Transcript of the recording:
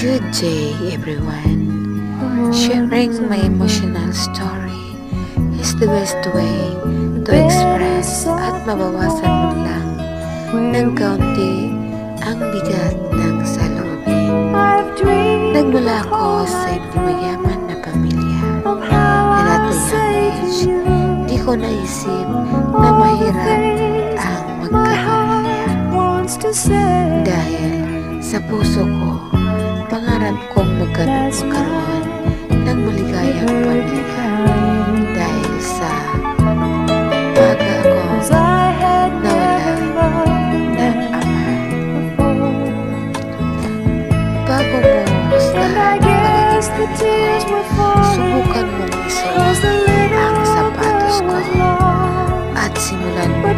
Good day, everyone. Sharing my emotional story is the best way to express at mabawasan mo lang ng kaunti ang bigat ng salubin. Nagmula ako sa hindi mayaman na pamilya. And at a young age, di ko naisip na mahirap ang magkapamilya. Dahil sa puso ko, pangarap kong magkaroon ng maligayang pamilya. Dahil sa baga ako nawala ng ama. Bago mo sa pagiging ko, subukan mong isuot ang sapatos ko at simulan mo